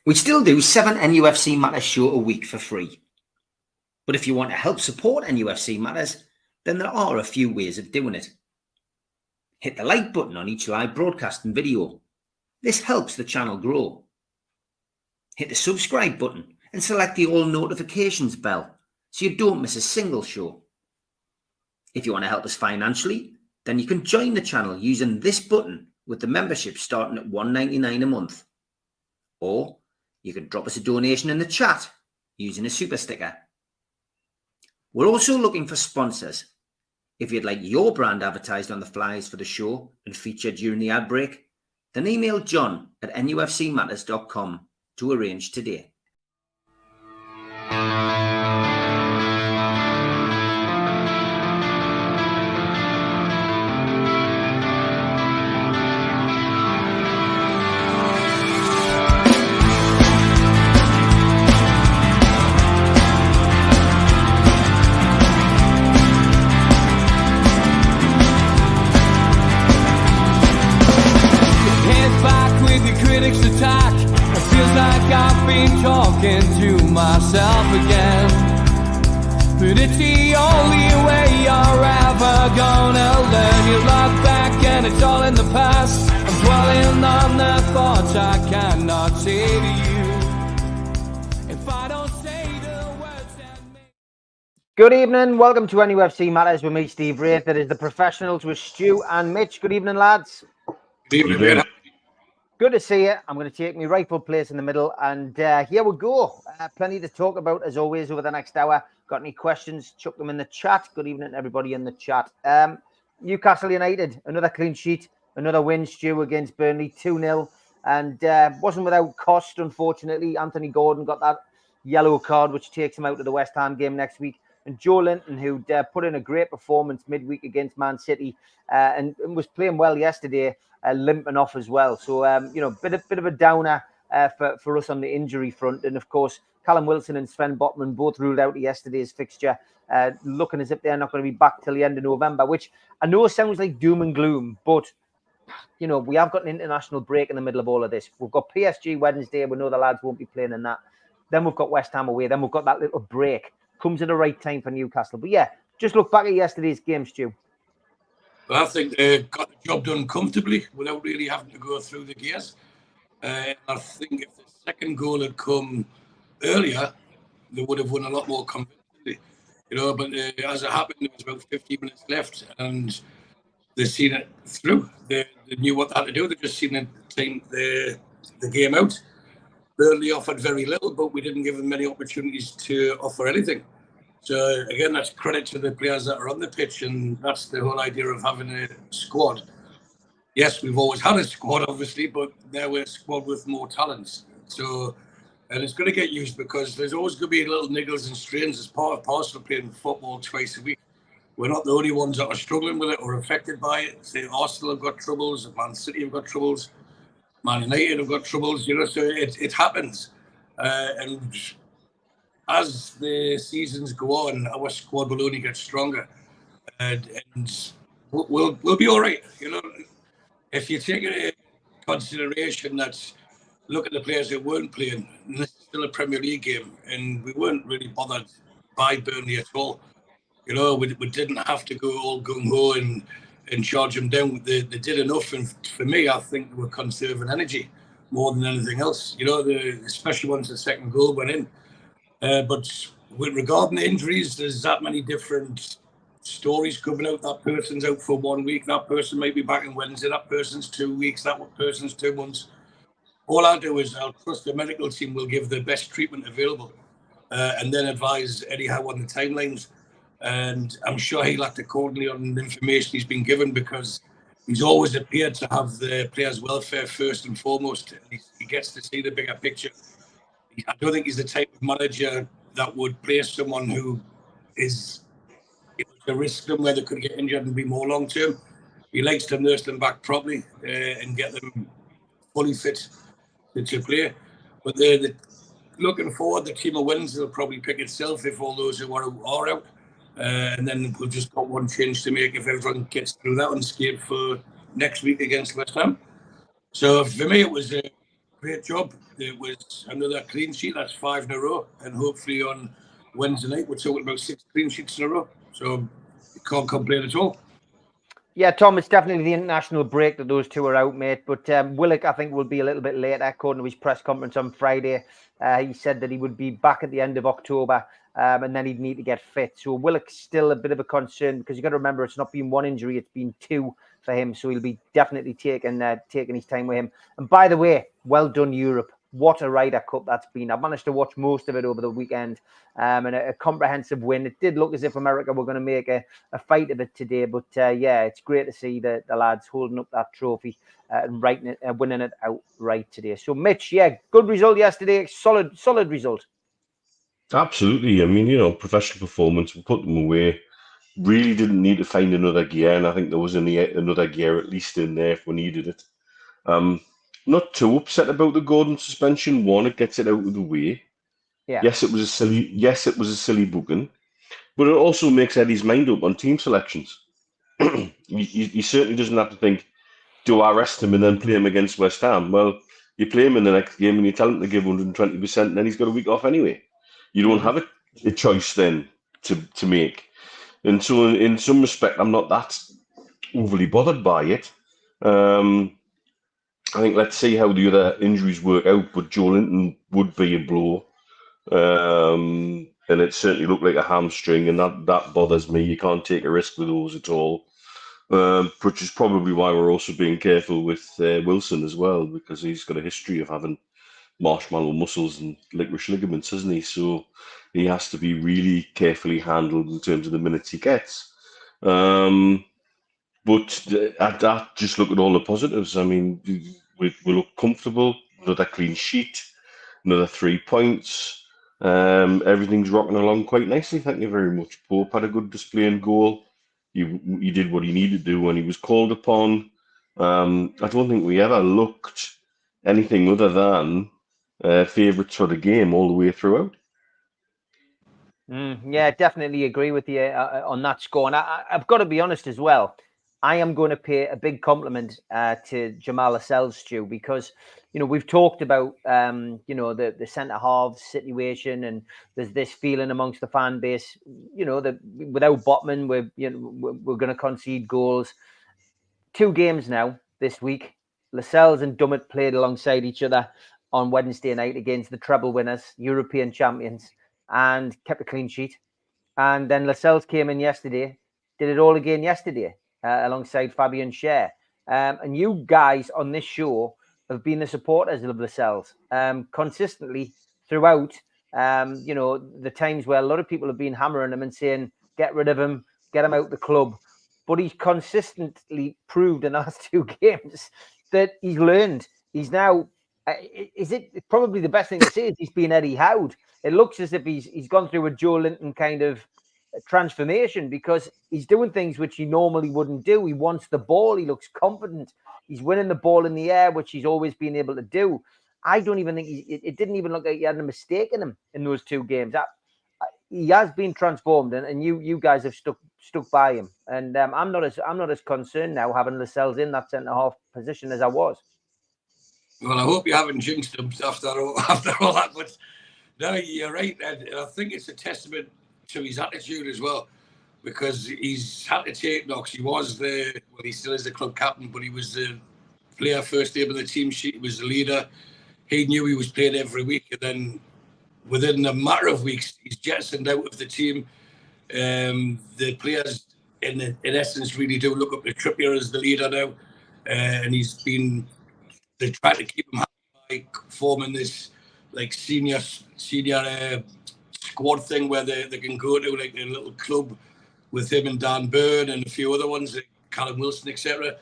We still do 7 NUFC Matters show a week for free. But if you want to help support NUFC Matters, then there are a few ways of doing it. Hit the like button on each live broadcast and video. This helps the channel grow. Hit the subscribe button and select the all notifications bell so you don't miss a single show. If you want to help us financially, then you can join the channel using this button with the membership starting at $1.99 a month. Or you can drop us a donation in the chat using a super sticker. We're also looking for sponsors. If you'd like your brand advertised on the flyers for the show and featured during the ad break, then email John at nufcmatters.com to arrange today. Talking to myself again, but it's the only way you're ever gonna learn. You look back and it's all in the past. I'm dwelling on the thoughts I cannot say to you. If I don't say the words that make... Good evening, welcome to NUFC Matters with me, Steve Wraith. That is the professionals with Stu and Mitch. Good evening, lads. Good evening. Good to see you. I'm going to take my rightful place in the middle, and here we go. Plenty to talk about, as always, over the next hour. Got any questions, chuck them in the chat. Good evening to everybody in the chat. Newcastle United, another clean sheet, another win, Stu, against Burnley, 2-0. And wasn't without cost, unfortunately. Anthony Gordon got that yellow card, which takes him out of the West Ham game next week. And Joe Linton, who'd put in a great performance midweek against Man City and was playing well yesterday, limping off as well. So, bit of a downer for us on the injury front. And, of course, Callum Wilson and Sven Botman both ruled out yesterday's fixture, looking as if they're not going to be back till the end of November, which I know sounds like doom and gloom, but, we have got an international break in the middle of all of this. We've got PSG Wednesday. We know the lads won't be playing in that. Then we've got West Ham away. Then we've got that little break. Comes at the right time for Newcastle. But, yeah, just look back at yesterday's game, Stu. Well, I think they got the job done comfortably without really having to go through the gears. I think if the second goal had come earlier, they would have won a lot more convincingly. But as it happened, there was about 50 minutes left and they seen it through. They knew what they had to do. They just seen it take the game out. Burnley offered very little, but we didn't give them many opportunities to offer anything. So, again, that's credit to the players that are on the pitch, and that's the whole idea of having a squad. Yes, we've always had a squad, obviously, but now we're a squad with more talents. So, and it's going to get used because there's always going to be little niggles and strains as part of parcel of playing football twice a week. We're not the only ones that are struggling with it or affected by it. Say, Arsenal have got troubles, Man City have got troubles, Man United have got troubles, so it happens. And as the seasons go on, our squad will only get stronger, and we'll be all right. If you take into consideration that, look at the players who weren't playing. This is still a Premier League game, and we weren't really bothered by Burnley at all. We didn't have to go all gung ho and charge them down. They did enough, and for me, I think they were conserving energy more than anything else. Especially once the second goal went in. But with regarding the injuries, there's that many different stories coming out. That person's out for 1 week. That person may be back on Wednesday. That person's 2 weeks. That person's 2 months. All I'll do is I'll trust the medical team will give the best treatment available and then advise anyhow on the timelines. And I'm sure he'll act accordingly on the information he's been given because he's always appeared to have the players' welfare first and foremost. He gets to see the bigger picture. I don't think he's the type of manager that would place someone who is to risk them where they could get injured and be more long term. He likes to nurse them back properly and get them fully fit to play. But looking forward, the team of wins will probably pick itself if all those who are out. And then we've just got one change to make if everyone gets through that unscathed for next week against West Ham. So for me, it was great job. It was another clean sheet. That's 5 in a row. And hopefully on Wednesday night, we're talking about 6 clean sheets in a row. So you can't complain at all. Yeah, Tom, it's definitely the international break that those two are out, mate. But Willock, I think, will be a little bit later, according to his press conference on Friday. He said that he would be back at the end of October, and then he'd need to get fit. So Willock's still a bit of a concern, because you've got to remember it's not been one injury, it's been two for him. So he'll be definitely taking his time with him. And by the way, well done, Europe. What a Ryder Cup that's been. I've managed to watch most of it over the weekend, and a comprehensive win. It did look as if America were going to make a fight of it today, but yeah, it's great to see the lads holding up that trophy and winning it outright today. So Mitch, yeah, good result yesterday, solid result. Absolutely. I mean, professional performance, we put them away. Really didn't need to find another gear, and I think there was another gear at least in there if we needed it. Not too upset about the Gordon suspension. One, it gets it out of the way. Yeah. Yes, it was a silly booking, but it also makes Eddie's mind up on team selections. He certainly doesn't have to think, do I rest him and then play him against West Ham? Well, you play him in the next game and you tell him to give 120%, and then he's got a week off anyway. You don't have a choice then to make. And so in some respect, I'm not that overly bothered by it. I think let's see how the other injuries work out, but Joe Linton would be a blow. And it certainly looked like a hamstring, and that bothers me. You can't take a risk with those at all. Which is probably why we're also being careful with Wilson as well, because he's got a history of having marshmallow muscles and licorice ligaments, hasn't he? So he has to be really carefully handled in terms of the minutes he gets. But at that, just look at all the positives. I mean, we look comfortable. Another clean sheet, another 3 points. Everything's rocking along quite nicely. Thank you very much. Pope had a good display and goal. He did what he needed to do when he was called upon. I don't think we ever looked anything other than favourites for the game all the way throughout. Yeah, definitely agree with you on that score. And I've got to be honest as well. I am going to pay a big compliment to Jamal Lascelles, Stu, because we've talked about the centre halves situation, and there's this feeling amongst the fan base, that without Botman, we're going to concede goals. 2 games now this week. Lascelles and Dummett played alongside each other on Wednesday night against the treble winners, European champions, and kept a clean sheet. And then Lascelles came in yesterday, did it all again yesterday. Alongside Fabian Schär. And you guys on this show have been the supporters of Lascelles consistently throughout, the times where a lot of people have been hammering him and saying, get rid of him, get him out the club. But he's consistently proved in the last 2 games that he's learned. He's now, probably the best thing to say is he's been Eddie Howe. It looks as if he's gone through a Joe Linton kind of transformation, because he's doing things which he normally wouldn't do. He wants the ball. He looks confident. He's winning the ball in the air, which he's always been able to do. I don't even think it didn't even look like he had a mistake in him in those 2 games. He has been transformed, and you guys have stuck by him. And I'm not as concerned now having Lascelles in that centre half position as I was. Well, I hope you haven't jinxed him after all that. But no, you're right, Ed. I think it's a testament to his attitude as well, because he's had to take knocks. He was he still is the club captain, but he was the player first name of the team sheet. He was the leader. He knew he was playing every week, and then within a matter of weeks, he's jettisoned out of the team. The players, in essence, really do look up to Trippier as the leader now, and they try to keep him happy by forming this senior squad thing where they can go to a little club with him and Dan Burn and a few other ones, like Callum Wilson, etc.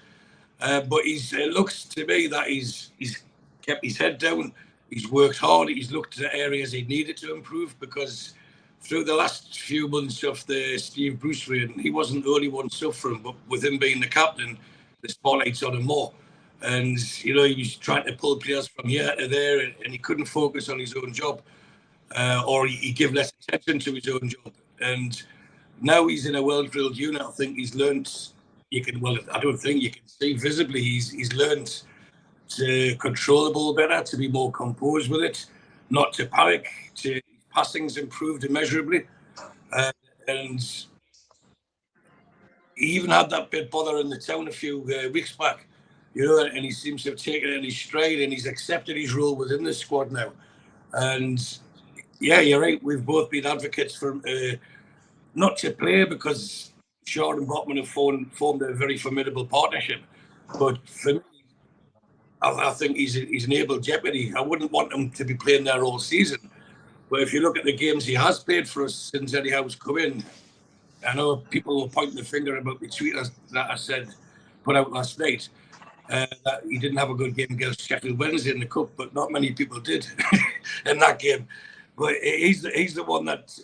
But it looks to me that he's kept his head down. He's worked hard. He's looked at areas he needed to improve, because through the last few months of the Steve Bruce reign, he wasn't the only one suffering, but with him being the captain, the spotlight's on him more. And, he was trying to pull players from here to there, and he couldn't focus on his own job. Or he give less attention to his own job. And now he's in a well-drilled unit. I think he's learned. I don't think you can see visibly. He's learned to control the ball better, to be more composed with it, not to panic. Passing's improved immeasurably, and he even had that bit bother in the town a few weeks back, and he seems to have taken it in his stride, and he's accepted his role within the squad now. And yeah, you're right. We've both been advocates for not to play because Shaw and Botman have formed a very formidable partnership. But for me, I think he's an able jeopardy. I wouldn't want him to be playing there all season. But if you look at the games he has played for us since Eddie Howe's come in, I know people were pointing the finger about the tweet that I said put out last night, that he didn't have a good game against Sheffield Wednesday in the Cup, but not many people did in that game. But he's the one that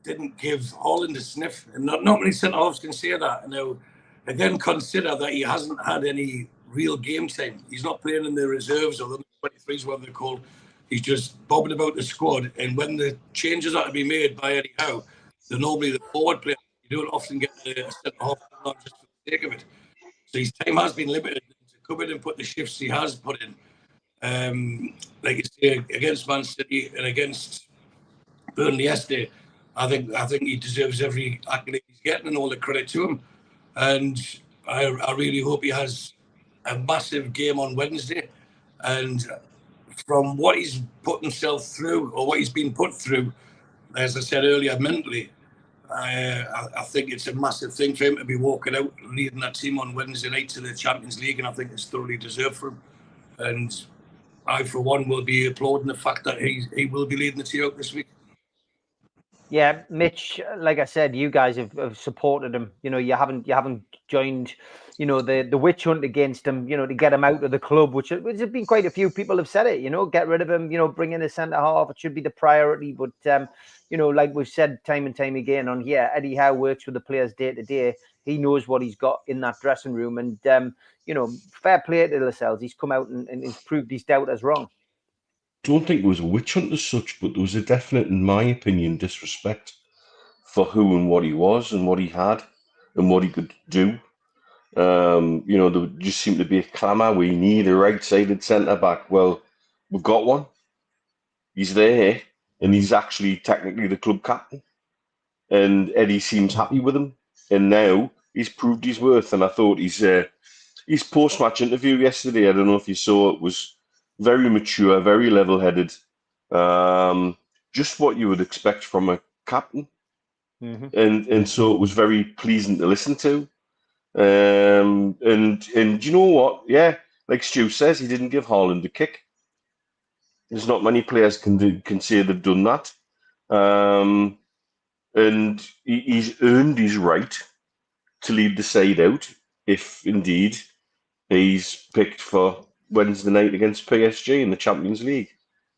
didn't give Holland a sniff, and not many centre-halves can say that. Now, again, consider that he hasn't had any real game time. He's not playing in the reserves or the 23s, whatever they're called. He's just bobbing about the squad, and when the changes are to be made by Eddie Howe, they're normally the forward player. You don't often get a centre-half just for the sake of it. So his time has been limited to come in and put the shifts he has put in. Like you say, against Man City and against Burnley yesterday, I think he deserves every accolade he's getting and all the credit to him. And I really hope he has a massive game on Wednesday. And from what he's put himself through, or what he's been put through, as I said earlier, mentally, I think it's a massive thing for him to be walking out leading that team on Wednesday night to the Champions League, and I think it's thoroughly deserved for him. And I, for one, will be applauding the fact that he will be leading the team out this week. Yeah, Mitch, like I said, you guys have supported him. You haven't joined, the witch hunt against him, to get him out of the club, which has been quite a few people have said it, get rid of him, bring in a centre half. It should be the priority. But, like we've said time and time again on here, Eddie Howe works with the players day to day. He knows what he's got in that dressing room. And, fair play to Lascelles. He's come out and he's proved his doubters wrong. Don't think it was a witch hunt as such, but there was a definite, in my opinion, disrespect for who and what he was and what he had and what he could do. There just seemed to be a clamour. We need a right-sided centre-back. Well, we've got one. He's there, and he's actually technically the club captain. And Eddie seems happy with him. And now he's proved his worth. And I thought his post-match interview yesterday, I don't know if you saw it, was very mature, very level-headed. Just what you would expect from a captain. Mm-hmm. And so it was very pleasing to listen to. And you know what? Yeah, like Stu says, he didn't give Haaland a kick. There's not many players can say they've done that. And he's earned his right to lead the side out if indeed he's picked for Wednesday night against PSG in the Champions League.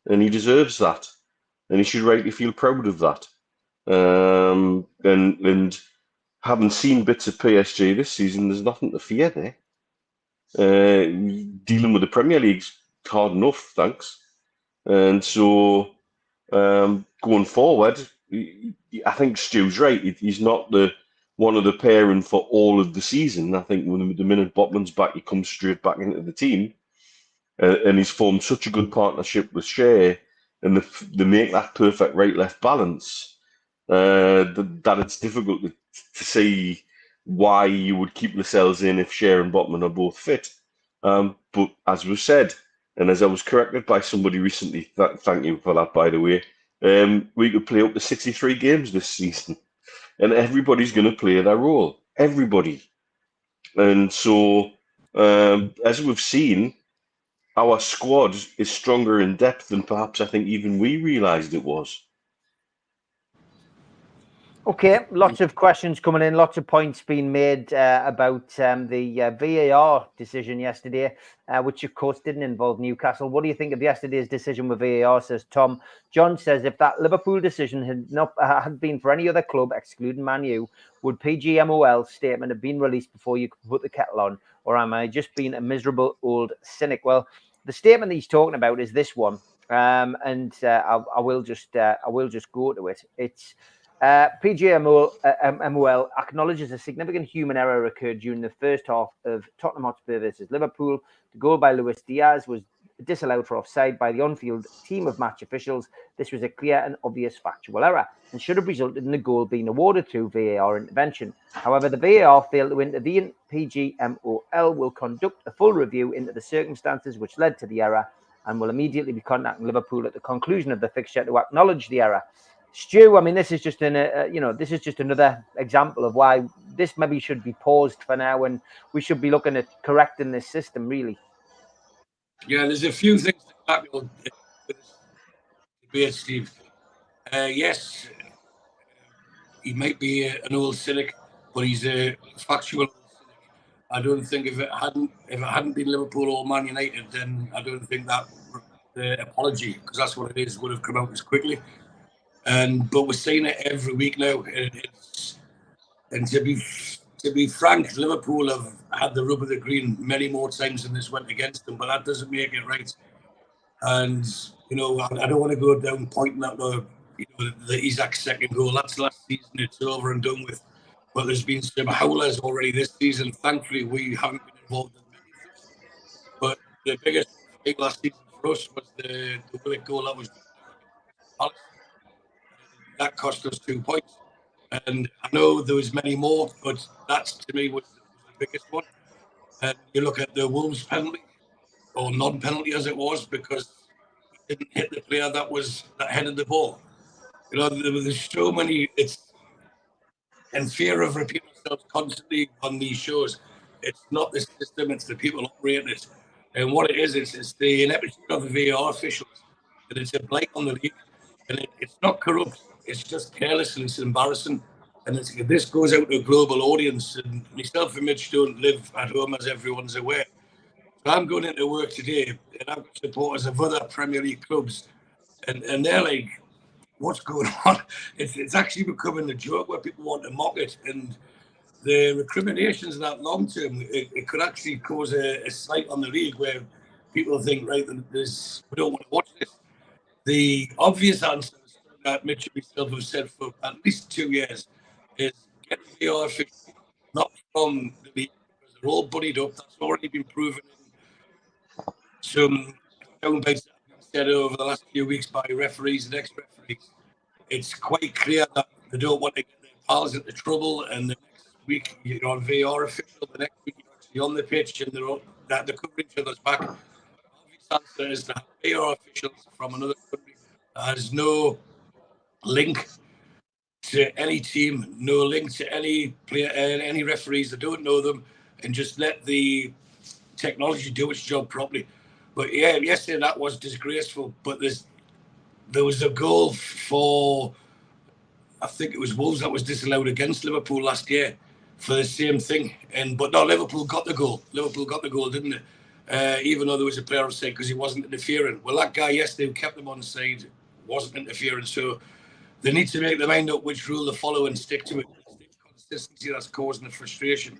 And he deserves that. And he should rightly feel proud of that. And having seen bits of PSG this season, there's nothing to fear there. Dealing with the Premier League's hard enough, thanks. And so going forward, I think Stu's right. He's not one of the pairing for all of the season. I think when the minute Botman's back, he comes straight back into the team. And he's formed such a good partnership with Shea, and they make that perfect right-left balance that it's difficult to see why you would keep Lascelles in if Shea and Botman are both fit. But as we've said, and as I was corrected by somebody recently, thank you for that, by the way, we could play up to 63 games this season, and everybody's going to play their role. Everybody. And so, as we've seen, our squad is stronger in depth than perhaps I think even we realised it was. Okay, lots of questions coming in, lots of points being made about the VAR decision yesterday, which of course didn't involve Newcastle. What do you think of yesterday's decision with VAR, says Tom? John says, if that Liverpool decision had been for any other club, excluding Man U, would PGMOL's statement have been released before you could put the kettle on? Or am I just being a miserable old cynic? Well, the statement that he's talking about is this one, and I will just go to it. It's PGMOL acknowledges a significant human error occurred during the first half of Tottenham Hotspur versus Liverpool. The goal by Luis Diaz was disallowed for offside by the on-field team of match officials. This was a clear and obvious factual error and should have resulted in the goal being awarded through VAR intervention. However, the VAR failed to intervene. PGMOL will conduct a full review into the circumstances which led to the error and will immediately be contacting Liverpool at the conclusion of the fixture to acknowledge the error. Stu, I mean, this is just this is just another example of why this maybe should be paused for now, and we should be looking at correcting this system, really. Yeah, there's a few things to tackle with this debate, Steve. Yes, he might be an old cynic, but he's a factual old cynic. I don't think if it hadn't been Liverpool or Man United, then I don't think that the apology, because that's what it is, would have come out as quickly. But we're seeing it every week now. And to be frank, Liverpool have had the rub of the green many more times than this went against them, but that doesn't make it right. And I don't want to go down pointing at the Isaac second goal. That's last season. It's over and done with. But there's been some howlers already this season. Thankfully, we haven't been involved in many of them. But the biggest thing last season for us was the Willock goal that was Palace. That cost us 2 points. And I know there was many more, but that to me was the biggest one. And you look at the Wolves penalty, or non-penalty as it was, because he didn't hit the player that headed the ball. There's so many. It's in fear of repeating ourselves constantly on these shows. It's not the system; it's the people operating it. And what it is, it's the ineptitude of the VAR officials, and it's a blight on the league. And it's not corrupt. It's just careless and it's embarrassing. And this goes out to a global audience. And myself and Mitch don't live at home, as everyone's aware. So I'm going into work today, and I've got supporters of other Premier League clubs, and they're like, "What's going on?" It's actually becoming a joke where people want to mock it, and the recriminations in that long term, it could actually cause a slight on the league where people think, right, we don't want to watch this. The obvious answer that Mitch and myself have said for at least 2 years is get the VAR officials, not from the league, because they're all buddied up. That's already been proven in some soundbites that have been said over the last few weeks by referees and ex-referees. It's quite clear that they don't want to get their pals into trouble, and the next week you're on VAR official, the next week you're actually on the pitch, and they're covering each other's back. The obvious answer is to have VAR officials from another country that has no link to any team, no link to any player, any referees that don't know them, and just let the technology do its job properly. But yeah, yesterday that was disgraceful. But there was a goal for, I think it was Wolves, that was disallowed against Liverpool last year for the same thing. But no, Liverpool got the goal. Liverpool got the goal, didn't it? Even though there was a player offside because he wasn't interfering. Well, that guy yesterday who kept them on side wasn't interfering. So they need to make their mind up which rule they follow and stick to it. It's the consistency that's causing the frustration.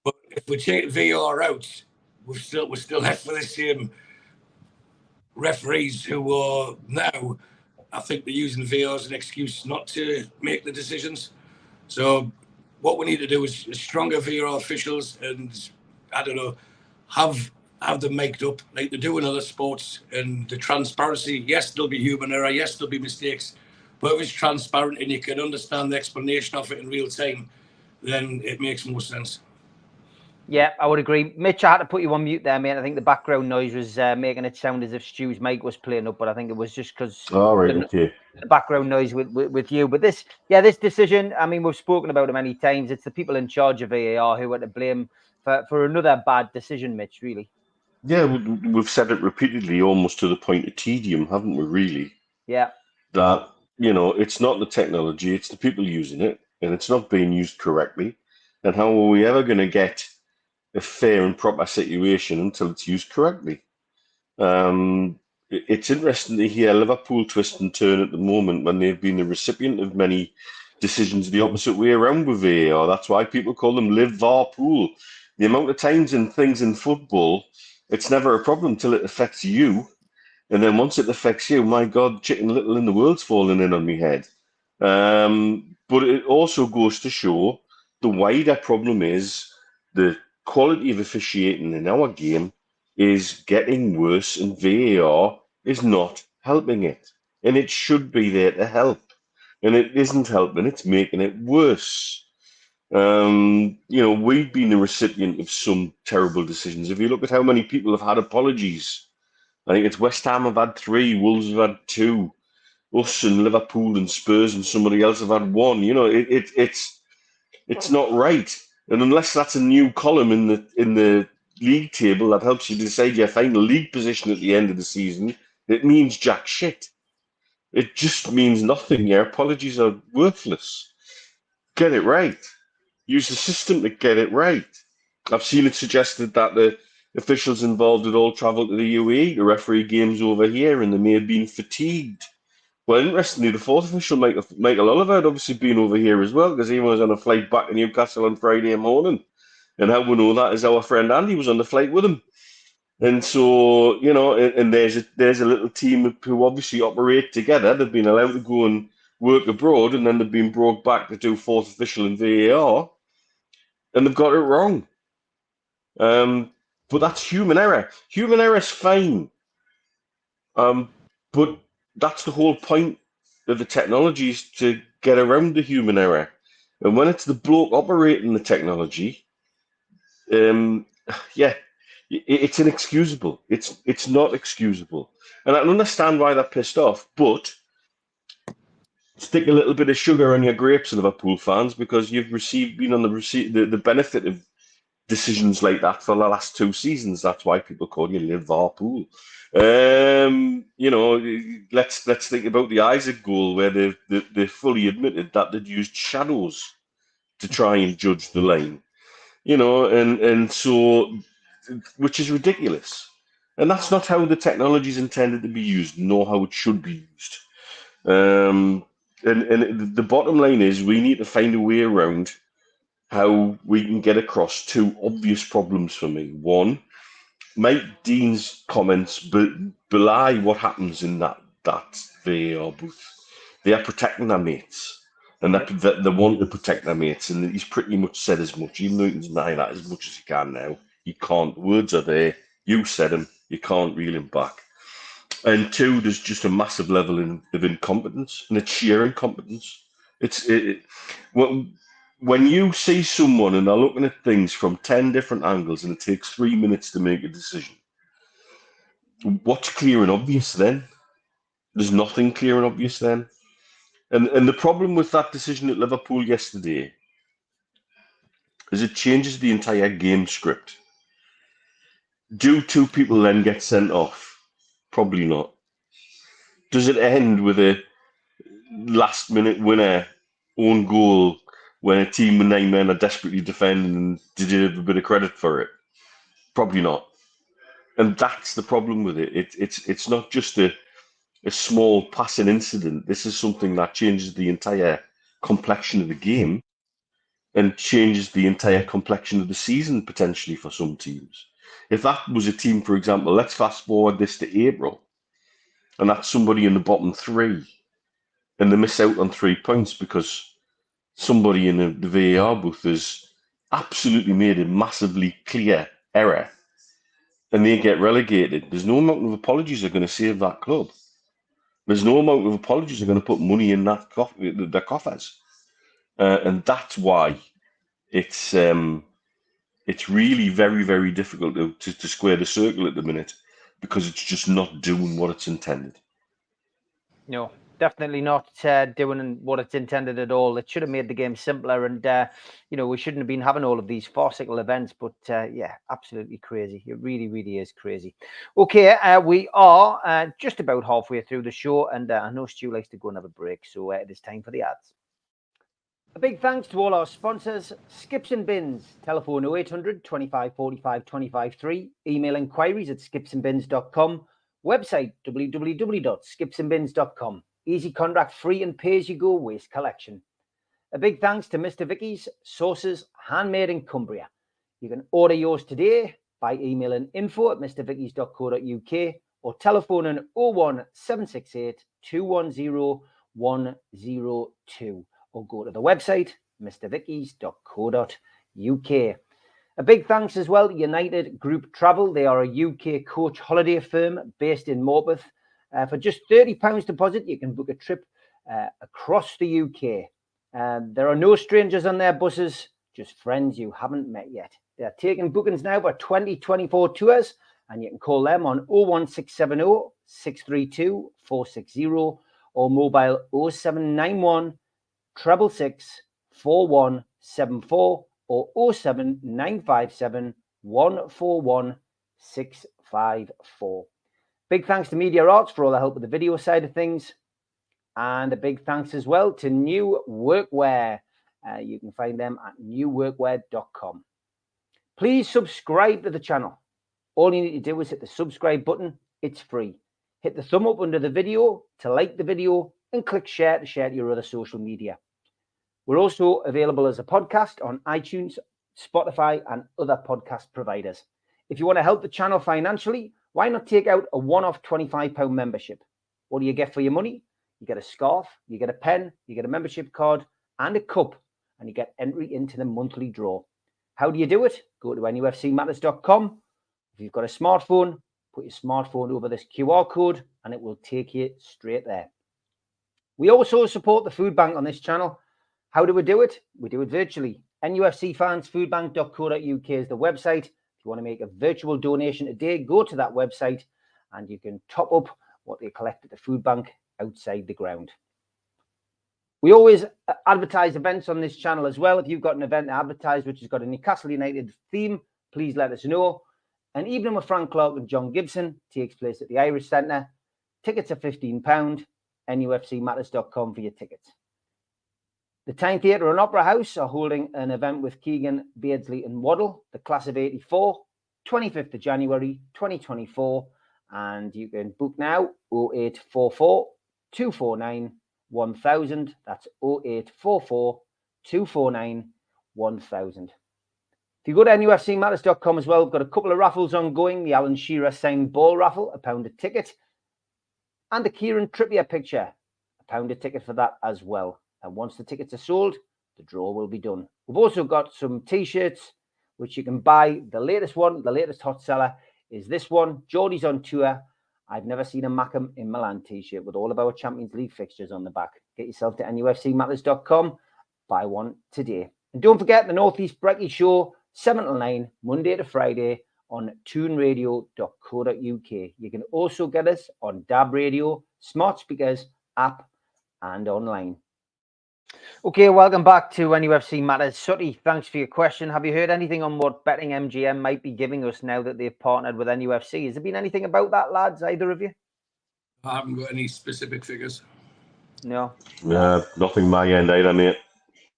But if we take VAR out, we're still left with the same referees who are now, I think they're using VAR as an excuse not to make the decisions. So what we need to do is stronger VAR officials, and I don't know, have them mic'd up like they do in other sports, and the transparency. Yes, there'll be human error. Yes, there'll be mistakes. But if it's transparent and you can understand the explanation of it in real time, then it makes more sense. Yeah, I would agree. Mitch, I had to put you on mute there, mate. I think the background noise was making it sound as if Stu's mic was playing up, but I think it was just because the background noise with you. But this decision, I mean, we've spoken about it many times. It's the people in charge of VAR who are to blame for another bad decision, Mitch, really. Yeah, we've said it repeatedly, almost to the point of tedium, haven't we, really? Yeah. That, it's not the technology, it's the people using it, and it's not being used correctly. And how are we ever going to get a fair and proper situation until it's used correctly? It's interesting to hear Liverpool twist and turn at the moment when they've been the recipient of many decisions the opposite way around with VAR. That's why people call them Liverpool. The amount of times and things in football, it's never a problem till it affects you. And then once it affects you, my God, Chicken Little in the world's falling in on me head. But it also goes to show the wider problem is the quality of officiating in our game is getting worse, and VAR is not helping it. And it should be there to help. And it isn't helping, it's making it worse. We've been the recipient of some terrible decisions. If you look at how many people have had apologies, I think it's West Ham have had 3, Wolves have had 2, us and Liverpool and Spurs and somebody else have had 1. It's not right. And unless that's a new column in the league table that helps you decide your final league position at the end of the season, it means jack shit. It just means nothing. Your apologies are worthless. Get it right. Use the system to get it right. I've seen it suggested that the officials involved had all travelled to the UAE to referee games over here, and they may have been fatigued. Well, interestingly, the fourth official, Michael Oliver, had obviously been over here as well, because he was on a flight back to Newcastle on Friday morning. And how we know that is our friend Andy was on the flight with him. And so, and there's a little team who obviously operate together. They've been allowed to go and work abroad, and then they've been brought back to do fourth official in VAR, and they've got it wrong. But that's human error. Human error is fine. But that's the whole point of the technology, is to get around the human error. And when it's the bloke operating the technology, it's inexcusable. It's not excusable. And I can understand why they're pissed off, but stick a little bit of sugar on your grapes, Liverpool fans, because you've been on the benefit of decisions like that for the last 2 seasons. That's why people call you Liverpool. Let's think about the Isaac goal, where they fully admitted that they'd used shadows to try and judge the line. And so, which is ridiculous. And that's not how the technology is intended to be used, nor how it should be used. And the bottom line is, we need to find a way around how we can get across 2 obvious problems for me. One, Mike Dean's comments belie what happens in that VAR booth. They are protecting their mates, and they want to protect their mates, and he's pretty much said as much, even though he can deny that as much as he can now. He can't. Words are there. You said them. You can't reel him back. And 2, there's just a massive level of incompetence, and it's sheer incompetence. When you see someone and they're looking at things from 10 different angles, and it takes 3 minutes to make a decision, what's clear and obvious then? There's nothing clear and obvious then. And the problem with that decision at Liverpool yesterday is it changes the entire game script. Do 2 people then get sent off? Probably not. Does it end with a last-minute winner, own goal, when a team with 9 men are desperately defending and deserve a bit of credit for it? Probably not. And that's the problem with it. It's not just a small passing incident. This is something that changes the entire complexion of the game and changes the entire complexion of the season, potentially, for some teams. If that was a team, for example, let's fast forward this to April, and that's somebody in the bottom 3, and they miss out on 3 points because somebody in the VAR booth has absolutely made a massively clear error, and they get relegated, there's no amount of apologies that are going to save that club. There's no amount of apologies that are going to put money in their coffers. And that's why it's really very, very difficult to square the circle at the minute, because it's just not doing what it's intended. No, definitely not doing what it's intended at all. It should have made the game simpler, and we shouldn't have been having all of these farcical events. But absolutely crazy. It really, really is crazy. Okay, we are just about halfway through the show, and I know Stu likes to go and have a break, so it is time for the ads. A big thanks to all our sponsors: Skips and Bins, telephone 0800 25 45 25 3, email inquiries at skipsandbins.com, website www.skipsandbins.com, easy contract free and pay-as-you-go waste collection. A big thanks to Mr. Vicky's Sauces, handmade in Cumbria. You can order yours today by emailing info@mrvickys.co.uk or telephoning 01768 210 102, or go to the website mrvickies.co.uk. A big thanks as well to United Group Travel. They are a UK coach holiday firm based in Morpeth. For just £30 deposit, you can book a trip across the UK. There are no strangers on their buses, just friends you haven't met yet. They are taking bookings now for 2024 tours, and you can call them on 01670 632 460 or mobile 0791 666 4174 or 07957 141 654. Big thanks to Media Arts for all the help with the video side of things. And a big thanks as well to New Workwear. You can find them at newworkwear.com. Please subscribe to the channel. All you need to do is hit the subscribe button. It's free. Hit the thumb up under the video to like the video and click share to share to your other social media. We're also available as a podcast on iTunes, Spotify, and other podcast providers. If you want to help the channel financially, why not take out a one-off £25 membership? What do you get for your money? You get a scarf, you get a pen, you get a membership card, and a cup, and you get entry into the monthly draw. How do you do it? Go to NUFCmatters.com. If you've got a smartphone, put your smartphone over this QR code, and it will take you straight there. We also support the food bank on this channel. How do we do it? We do it virtually. NUFCfansfoodbank.co.uk is the website. If you want to make a virtual donation today, go to that website and you can top up what they collect at the food bank outside the ground. We always advertise events on this channel as well. If you've got an event to advertise which has got a Newcastle United theme, please let us know. An evening with Frank Clark and John Gibson takes place at the Irish Centre. Tickets are £15. NUFCmatters.com for your tickets. The Tyne Theatre and Opera House are holding an event with Keegan, Beardsley and Waddle, the class of 84, 25th of January 2024. And you can book now 0844 249 1000. That's 0844 249 1000. If you go to NUFCmatters.com as well, we've got a couple of raffles ongoing. The Alan Shearer signed ball raffle, £1 a ticket. And the Kieran Trippier picture, £1 a ticket for that as well. And once the tickets are sold, the draw will be done. We've also got some T-shirts, which you can buy. The latest one, the latest hot seller is this one. Geordie's on tour. I've never seen a Mackham in Milan T-shirt with all of our Champions League fixtures on the back. Get yourself to NUFCmatters.com. Buy one today. And don't forget the Northeast Brekkie Show, 7 till 9, Monday to Friday on tuneradio.co.uk. You can also get us on DAB Radio, smart speakers, app, and online. Okay, welcome back to NUFC Matters. Sutty, thanks for your question. Have you heard anything on what Betting MGM might be giving us now that they've partnered with NUFC? Has there been anything about that, lads, either of you? I haven't got any specific figures. No. Nothing my end either, mate.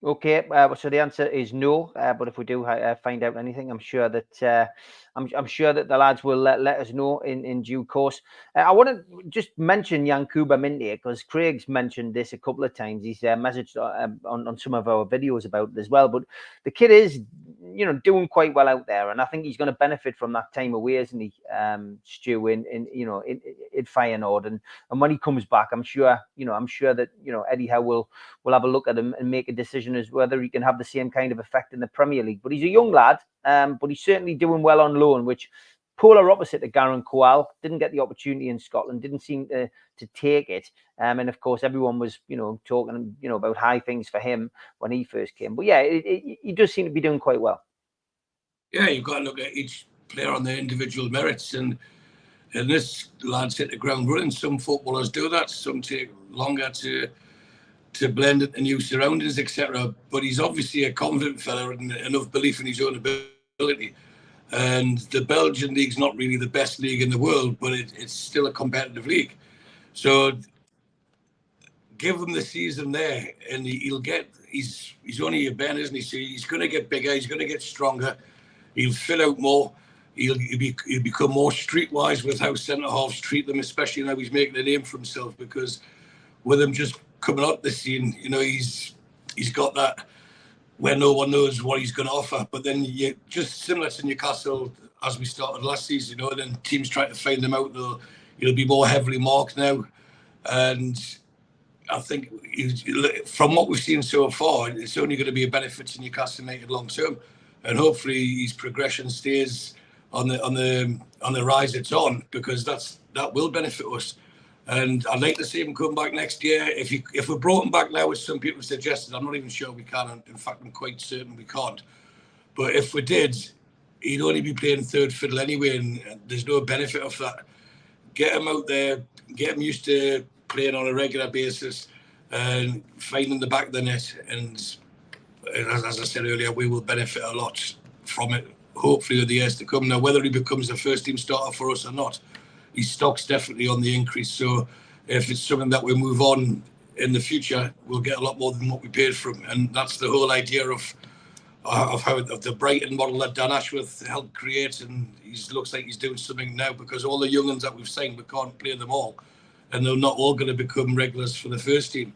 Okay, so the answer is no. But if we do find out anything, I'm sure that I'm sure that the lads will let us know in due course. I want to just mention Yankuba Minteh because Craig's mentioned this a couple of times. He's messaged on some of our videos about it as well. But the kid is, doing quite well out there, and I think he's going to benefit from that time away, isn't he, Stu? In Feyenoord, and when he comes back, I'm sure that Eddie Howe will have a look at him and make a decision as whether he can have the same kind of effect in the Premier League. But he's a young lad, but he's certainly doing well on loan, which polar opposite to Garen Coal. Didn't get the opportunity in Scotland, didn't seem to take it. And of course, everyone was, talking, about high things for him when he first came. But yeah, he does seem to be doing quite well. Yeah, you've got to look at each player on their individual merits. And this lad's hit the ground running. Some footballers do that. Some take longer to blend into new surroundings, etc. But he's obviously a confident fella and enough belief in his own ability. And the Belgian league's not really the best league in the world, but it's still a competitive league. So give him the season there, and he'll get. He's only a Ben, isn't he? So he's going to get bigger. He's going to get stronger. He'll fill out more. He'll become more streetwise with how centre halves treat them, especially now he's making a name for himself. Because with him just coming out the scene, he's got that where no one knows what he's going to offer. But then you just similar to Newcastle as we started last season, then teams try to find him out. He'll be more heavily marked now, and I think from what we've seen so far, it's only going to be a benefit to Newcastle United long term, and hopefully his progression stays on the rise it's on, because that will benefit us. And I'd like to see him come back next year. If we brought him back now, as some people suggested, I'm not even sure we can. In fact, I'm quite certain we can't. But if we did, he'd only be playing third fiddle anyway, and there's no benefit of that. Get him out there, get him used to playing on a regular basis and finding the back of the net. And as I said earlier, we will benefit a lot from it, hopefully, in the years to come. Now, whether he becomes the first team starter for us or not, his stock's definitely on the increase. So if it's something that we move on in the future, we'll get a lot more than what we paid for him. And that's the whole idea of the Brighton model that Dan Ashworth helped create, and he looks like he's doing something now, because all the young ones that we've signed, we can't play them all, and they're not all going to become regulars for the first team.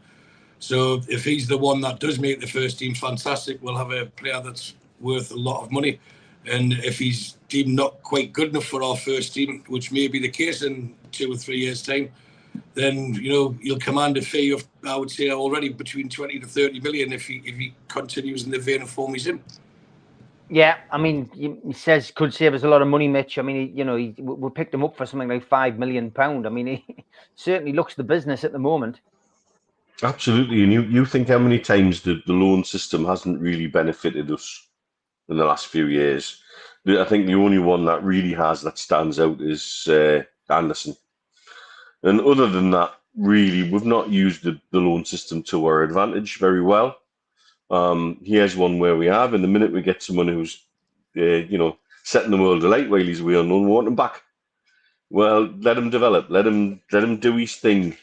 So if he's the one that does make the first team, fantastic. We'll have a player that's worth a lot of money. And if he's deemed not quite good enough for our first team, which may be the case in 2 or 3 years' time, then you'll command a fee of, I would say, already between 20 to 30 million if he continues in the vein of form he's in. Yeah, I mean, he says could save us a lot of money, Mitch. I mean, we picked him up for something like £5 million. I mean, he certainly looks the business at the moment. Absolutely, and you think how many times the loan system hasn't really benefited us in the last few years. I think the only one that really has, that stands out, is Anderson. And other than that, really, we've not used the loan system to our advantage very well. Here's one where we have, and the minute we get someone who's, setting the world alight while he's away on loan, we want him back. Well, let him develop, let him do his thing,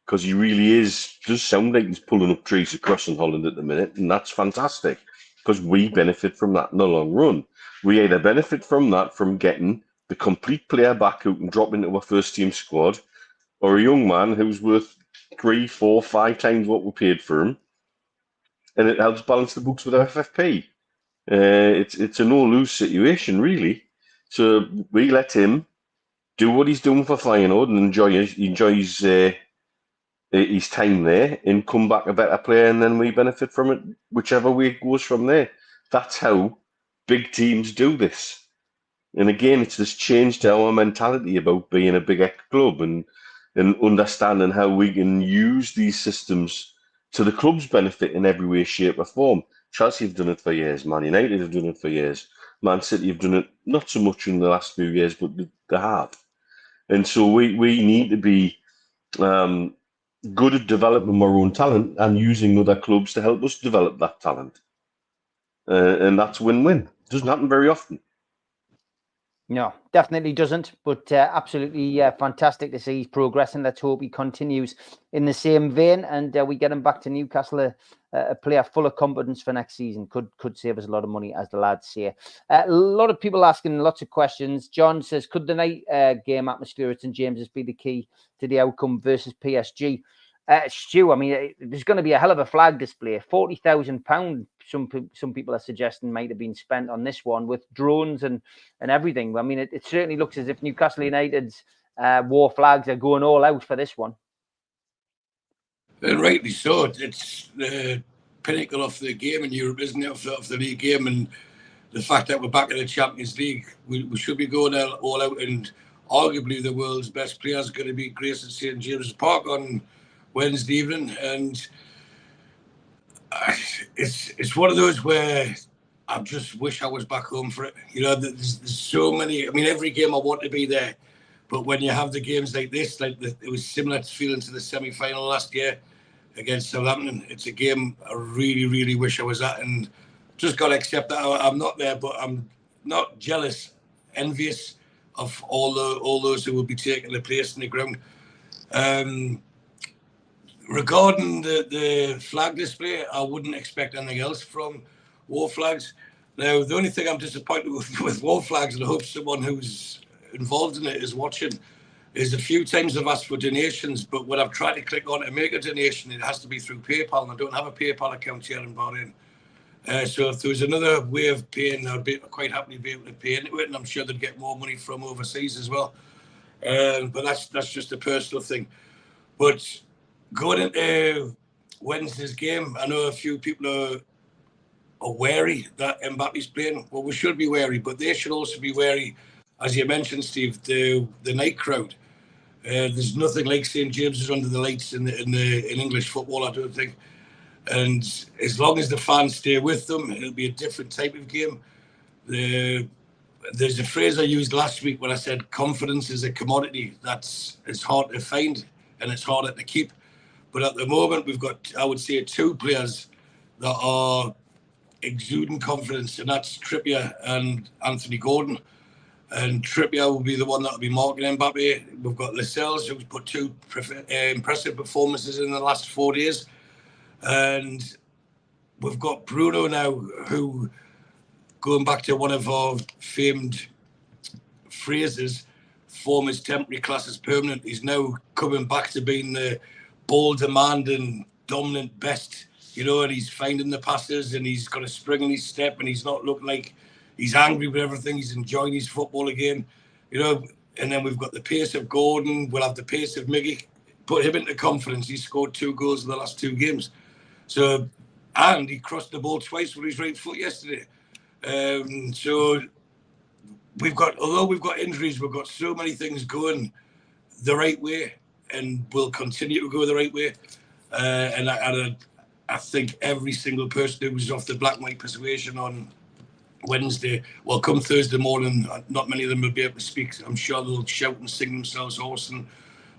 because he really does sound like he's pulling up trees across in Holland at the minute, and that's fantastic, because we benefit from that in the long run. We either benefit from that, from getting the complete player back who can drop into our first team squad, or a young man who's worth 3, 4, 5 times what we paid for him, and it helps balance the books with our FFP. It's a no-lose situation, really. So we let him do what he's doing for Feyenoord and enjoys his time there, and come back a better player, and then we benefit from it whichever way it goes from there. That's how big teams do this. And again, it's this change to our mentality about being a big club and understanding how we can use these systems to the club's benefit in every way, shape or form. Chelsea have done it for years, Man United have done it for years, Man City have done it not so much in the last few years, but they have. And so we need to be good at developing our own talent and using other clubs to help us develop that talent. And that's win-win. It doesn't happen very often. No, definitely doesn't. But absolutely fantastic to see he's progressing. Let's hope he continues in the same vein, and we get him back to Newcastle, a player full of confidence for next season. Could save us a lot of money, as the lads say. A lot of people asking lots of questions. John says, could the night game atmosphere at St James's be the key to the outcome versus PSG? Stu, I mean, there's going to be a hell of a flag display. £40,000. Some people are suggesting might have been spent on this one with drones and everything. I mean, it certainly looks as if Newcastle United's war flags are going all out for this one. And rightly so. It's the pinnacle of the game in Europe, isn't it? Of the league game, and the fact that we're back in the Champions League, we should be going all out. And arguably, the world's best player is going to be gracing St James's Park on Wednesday evening, and it's one of those where I just wish I was back home for it. There's so many. I mean, every game I want to be there, but when you have the games like this, it was similar to feeling to the semi-final last year against Southampton. It's a game I really, really wish I was at, and just got to accept that I'm not there. But I'm not jealous, envious of all those who will be taking the place in the ground. Regarding the flag display, I wouldn't expect anything else from war flags. Now, the only thing I'm disappointed with war flags, and I hope someone who's involved in it is watching, is a few times I've asked for donations, but when I've tried to click on to make a donation, it has to be through PayPal, and I don't have a PayPal account here in Bahrain. So if there was another way of paying, I'd be quite happy to be able to pay into it, and I'm sure they'd get more money from overseas as well. But that's just a personal thing. But going into Wednesday's game, I know a few people are wary that Mbappe's playing. Well, we should be wary, but they should also be wary, as you mentioned, Steve, the night crowd. There's nothing like St James's under the lights in English football, I don't think. And as long as the fans stay with them, it'll be a different type of game. There's a phrase I used last week when I said confidence is a commodity it's hard to find and it's harder to keep. But at the moment, we've got, I would say, two players that are exuding confidence, and that's Trippier and Anthony Gordon. And Trippier will be the one that will be marking Mbappe. We've got Lascelles, who's put two impressive performances in the last 4 days. And we've got Bruno now, who, going back to one of our famed phrases, form is temporary, class is permanent. He's now coming back to being the ball demanding, dominant best, and he's finding the passes and he's got a spring in his step and he's not looking like he's angry with everything. He's enjoying his football again, and then we've got the pace of Gordon. We'll have the pace of Miggy. Put him into confidence. He scored 2 goals in the last 2 games. So, and he crossed the ball twice with his right foot yesterday. So although we've got injuries, we've got so many things going the right way and will continue to go the right way. And I think every single person who was off the black and white persuasion on Wednesday, well, come Thursday morning, not many of them will be able to speak. I'm sure they'll shout and sing themselves hoarse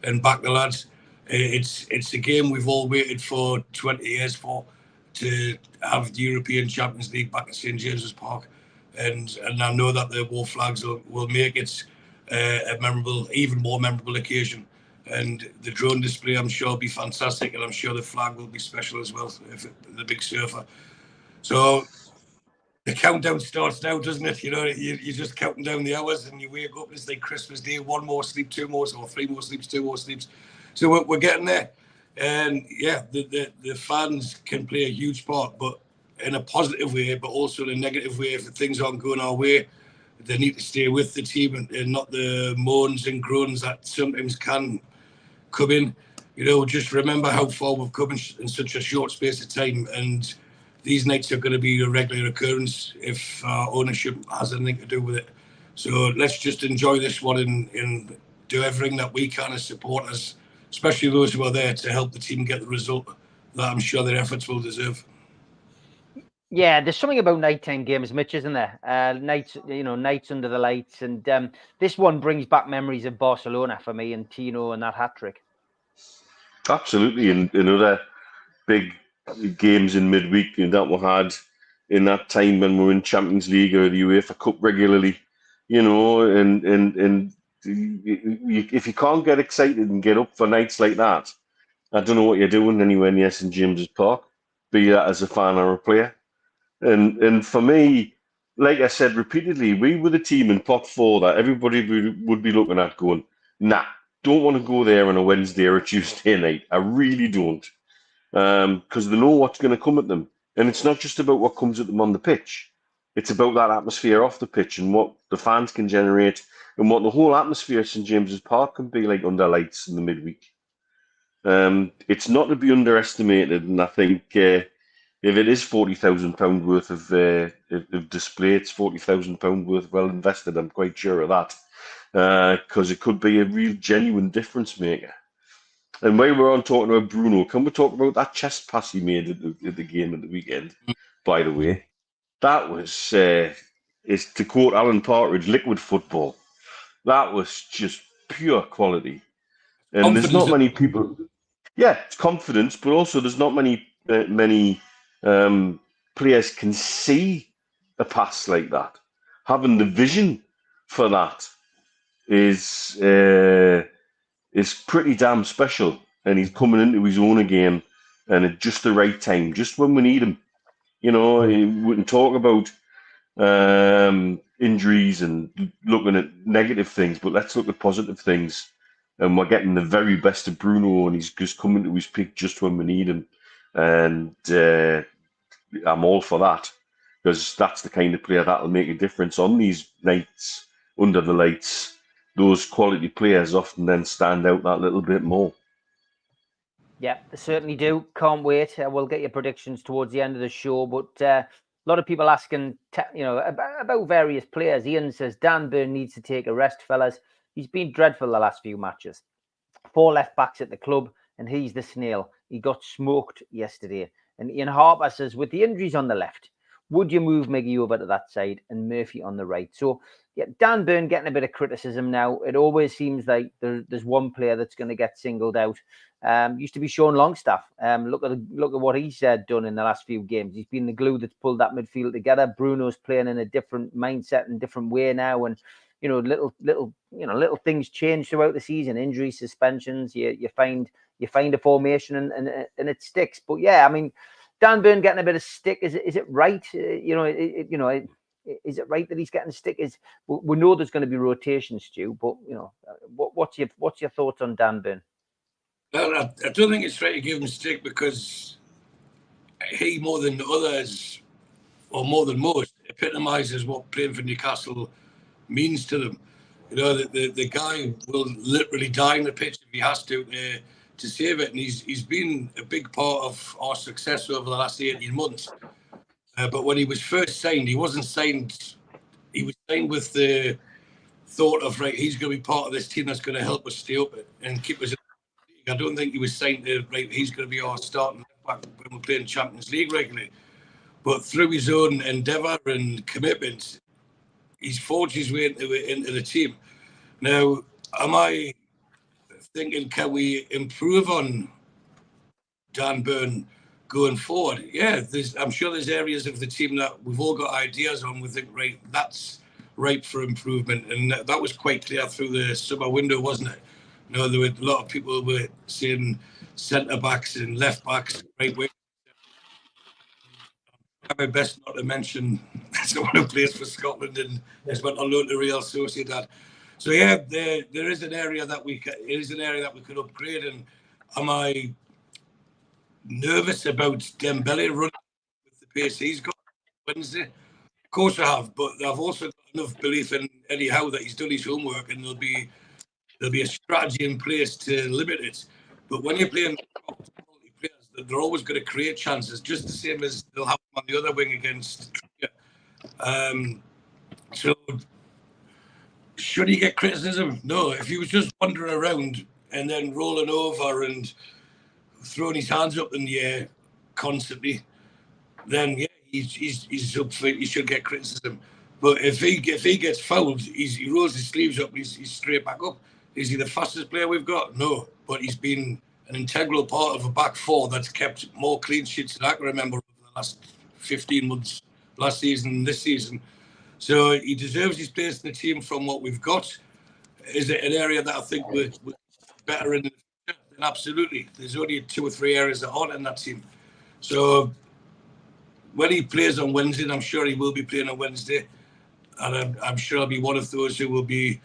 and back the lads. It's a game we've all waited for 20 years for, to have the European Champions League back at St James's Park. And I know that the War Flags will make it a memorable, even more memorable occasion. And the drone display, I'm sure, will be fantastic, and I'm sure the flag will be special as well, the big surfer. So the countdown starts now, doesn't it? You're just counting down the hours, and you wake up, it's like Christmas Day, 1 more sleep, 2 more, or 3 more sleeps, 2 more sleeps. So we're getting there. And yeah, the fans can play a huge part, but in a positive way, but also in a negative way. If things aren't going our way, they need to stay with the team and not the moans and groans that sometimes can come in. Just remember how far we've come in such a short space of time, and these nights are going to be a regular occurrence if ownership has anything to do with it. So let's just enjoy this one and do everything that we can as supporters, especially those who are there to help the team get the result that I'm sure their efforts will deserve. Yeah, there's something about nighttime games, Mitch, isn't there? Nights under the lights, and this one brings back memories of Barcelona for me and Tino and that hat-trick. Absolutely, and other big games in midweek that we had in that time when we were in Champions League or the UEFA Cup regularly, and if you can't get excited and get up for nights like that, I don't know what you're doing anywhere near St James's Park, be that as a fan or a player. And for me, like I said repeatedly, we were the team in pot 4 that everybody would be looking at going, nah, don't want to go there on a Wednesday or a Tuesday night. I really don't. Because they know what's going to come at them. And it's not just about what comes at them on the pitch. It's about that atmosphere off the pitch and what the fans can generate and what the whole atmosphere at St James's Park can be like under lights in the midweek. It's not to be underestimated, and I think if it is £40,000 worth of display, it's £40,000 worth well invested. I'm quite sure of that, because it could be a real genuine difference maker. And while we're on talking about Bruno, can we talk about that chest pass he made at the game at the weekend? By the way, that was, is to quote Alan Partridge, liquid football. That was just pure quality. And there's not many people. Yeah, it's confidence, but also there's not many players can see a pass like that. Having the vision for that is pretty damn special, and he's coming into his own again, and at just the right time, just when we need him. We can talk about injuries and looking at negative things, but let's look at positive things. And we're getting the very best of Bruno, and he's just coming to his peak just when we need him. And I'm all for that, because that's the kind of player that will make a difference on these nights under the lights. Those quality players often then stand out that little bit more. Yeah, they certainly do. Can't wait. We'll get your predictions towards the end of the show. But a lot of people asking, about various players. Ian says Dan Burn needs to take a rest, fellas. He's been dreadful the last few matches. 4 left backs at the club, and he's the snail. He got smoked yesterday. And Ian Harper says, with the injuries on the left, would you move Miggy over to that side and Murphy on the right? So, yeah, Dan Burn getting a bit of criticism now. It always seems like there's one player that's going to get singled out. Used to be Sean Longstaff. Look at what he's done in the last few games. He's been the glue that's pulled that midfield together. Bruno's playing in a different mindset and different way now, and little things change throughout the season. Injuries, suspensions. You find a formation and it sticks. But yeah, I mean, Dan Burn getting a bit of stick. Is it right? Is it right that he's getting stick? We know there's going to be rotation, Stu. But what's your thoughts on Dan Burn? Well, I don't think it's right to give him stick because he, more than others, or more than most, epitomises what playing for Newcastle means to them. The guy will literally die on the pitch if he has to save it, and he's been a big part of our success over the last 18 months. But when he was first signed, he wasn't signed. He was signed with the thought of, right, he's going to be part of this team that's going to help us stay up and keep us in the league. I don't think he was signed to, right, he's going to be our starting back when we're playing Champions League regularly. But through his own endeavour and commitment, he's forged his way into the team. Now, am I thinking, can we improve on Dan Burn going forward? Yeah, I'm sure there's areas of the team that we've all got ideas on. We think, right, that's ripe for improvement. And that was quite clear through the summer window, wasn't it? There were a lot of people who were saying centre-backs and left-backs, right wing. My best not to mention someone who plays for Scotland and has went on loan to Real Sociedad. So yeah, there is an area that we could upgrade. And am I nervous about Dembele running with the pace he's got Wednesday? Of course I have, but I've also got enough belief in Eddie Howe that he's done his homework and there'll be a strategy in place to limit it. But when you're playing players, they're always going to create chances, just the same as they'll have on the other wing against Trippier. So should he get criticism? No. If he was just wandering around and then rolling over and throwing his hands up in the air constantly, then yeah, he's up for it. He should get criticism. But if he gets fouled, he rolls his sleeves up and he's straight back up. Is he the fastest player we've got? No. But he's been an integral part of a back four that's kept more clean sheets than I can remember over the last 15 months, last season and this season. So he deserves his place in the team from what we've got. Is it an area that I think we're better in the future? Then absolutely. There's only 2 or 3 areas that aren't in that team. So when he plays on Wednesday, and I'm sure he will be playing on Wednesday, and I'm sure I'll be one of those who will be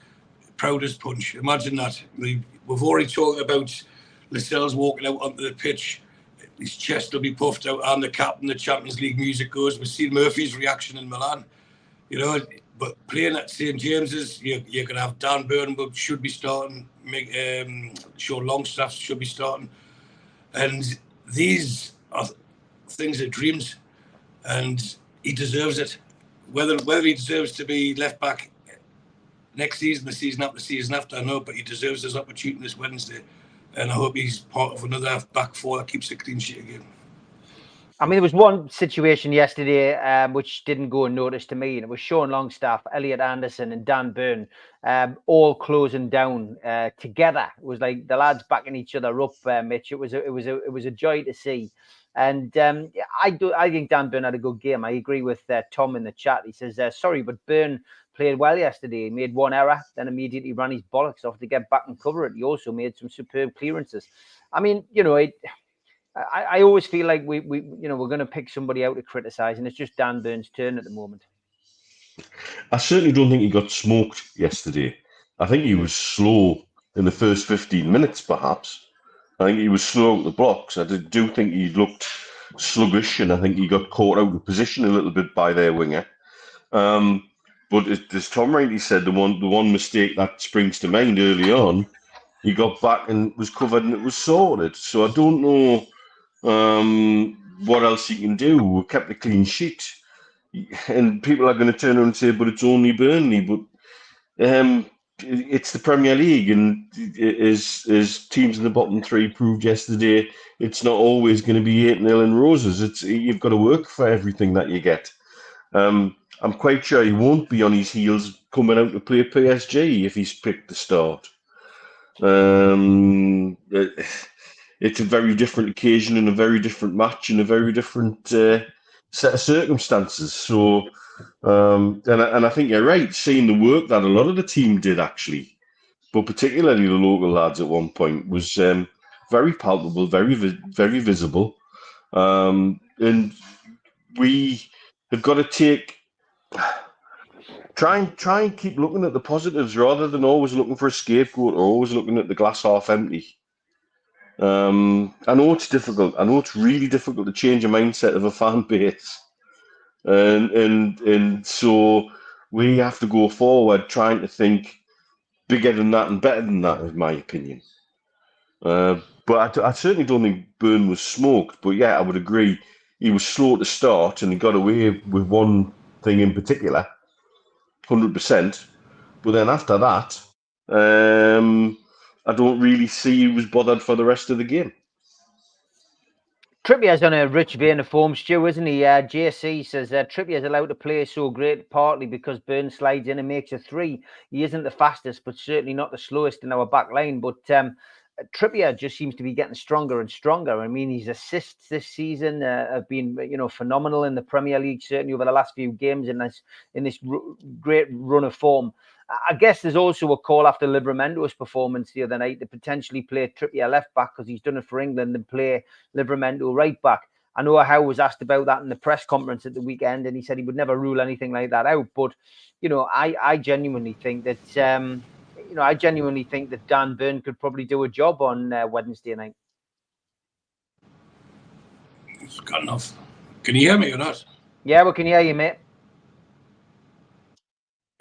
proud as punch. Imagine that. We've already talked about Lascelles walking out onto the pitch. His chest will be puffed out, and the captain, the Champions League music goes. We've seen Murphy's reaction in Milan. But playing at St James's, you're going to have Dan Burn should be starting, Sean Longstaff should be starting. And these are things that dreams, and he deserves it. Whether he deserves to be left back next season, the season after, I know, but he deserves his opportunity this Wednesday. And I hope he's part of another back four that keeps a clean sheet again. I mean, there was one situation yesterday which didn't go unnoticed to me, and it was Sean Longstaff, Elliot Anderson, and Dan Burn all closing down together. It was like the lads backing each other up, Mitch. It was a joy to see, and I think Dan Burn had a good game. I agree with Tom in the chat. He says, "Sorry, but Burn played well yesterday. He made one error, then immediately ran his bollocks off to get back and cover it. He also made some superb clearances." I mean, I always feel like we're going to pick somebody out to criticise, and it's just Dan Burn's turn at the moment. I certainly don't think he got smoked yesterday. I think he was slow in the first 15 minutes, perhaps. I think he was slow at the blocks. I do think he looked sluggish, and I think he got caught out of position a little bit by their winger. But as Tom rightly said, the one mistake that springs to mind early on he got back and was covered and it was sorted. So I don't know what else he can do. We kept a clean sheet. And people are going to turn around and say, but it's only Burnley. But it's the Premier League, and as teams in the bottom three proved yesterday, it's not always going to be 8-0 in roses. You've got to work for everything that you get. I'm quite sure he won't be on his heels coming out to play PSG if he's picked the start. It's a very different occasion and a very different match and a very different set of circumstances. So, and I think you're right, seeing the work that a lot of the team did actually, but particularly the local lads at one point, was very palpable, very visible. And we have got to try and keep looking at the positives rather than always looking for a scapegoat or always looking at the glass half empty. I know it's difficult. I know it's really difficult to change a mindset of a fan base, and so we have to go forward trying to think bigger than that and better than that, in my opinion. But I certainly don't think Burn was smoked. But yeah, I would agree. He was slow to start, and he got away with one thing in particular, 100%. But then after that, I don't really see he was bothered for the rest of the game. Trippier's on a rich vein of form, Stu, isn't he? JC says Trippier's allowed to play so great partly because Burn slides in and makes a 3. He isn't the fastest, but certainly not the slowest in our back line. But Trippier just seems to be getting stronger and stronger. I mean, his assists this season have been, phenomenal in the Premier League, certainly over the last few games in this great run of form. I guess there's also a call after Livramento's performance the other night to potentially play Trippier left back because he's done it for England and play Livramento right back. I know Howe was asked about that in the press conference at the weekend, and he said he would never rule anything like that out. But I genuinely think that Dan Burn could probably do a job on Wednesday night. It's got enough. Can you hear me or not? Yeah, we can hear you, mate.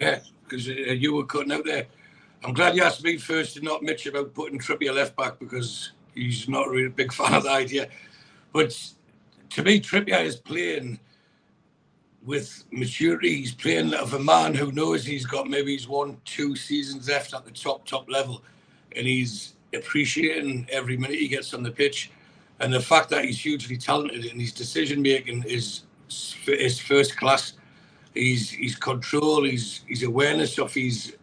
Yeah, because you were cutting out there. I'm glad you asked me first and not Mitch about putting Trippier left back because he's not really a big fan of the idea. But to me, Trippier is playing with maturity. He's playing of a man who knows he's got maybe 1-2 seasons left at the top level, and he's appreciating every minute he gets on the pitch. And the fact that he's hugely talented and his decision making is first class. His control, his awareness of his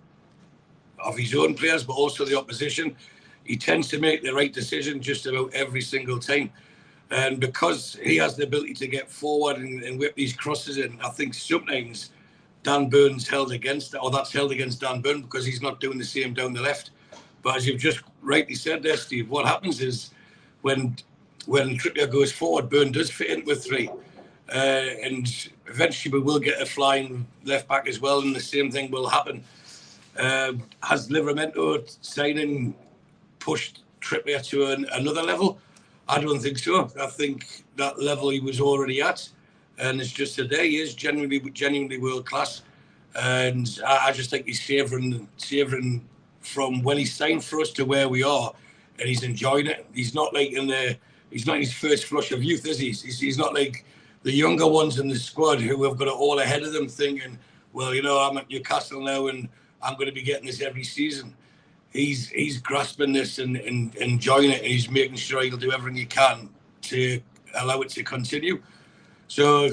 own players, but also the opposition. He tends to make the right decision just about every single time. And because he has the ability to get forward and whip these crosses in, I think sometimes Dan Burn's held against that, or that's held against Dan Burn because he's not doing the same down the left. But as you've just rightly said there, Steve, what happens is when Trippier goes forward, Burn does fit in with 3. And eventually we will get a flying left back as well, and the same thing will happen. Has Livramento signing pushed Trippier to another level? I don't think so. I think that level he was already at, and it's just today he is genuinely world class, and I just think he's savouring from when he signed for us to where we are, and he's enjoying it. He's not like he's not in his first flush of youth, is he? He's not like the younger ones in the squad who have got it all ahead of them thinking, well, I'm at Newcastle now and I'm going to be getting this every season. He's grasping this and enjoying it, and he's making sure he'll do everything he can to allow it to continue. So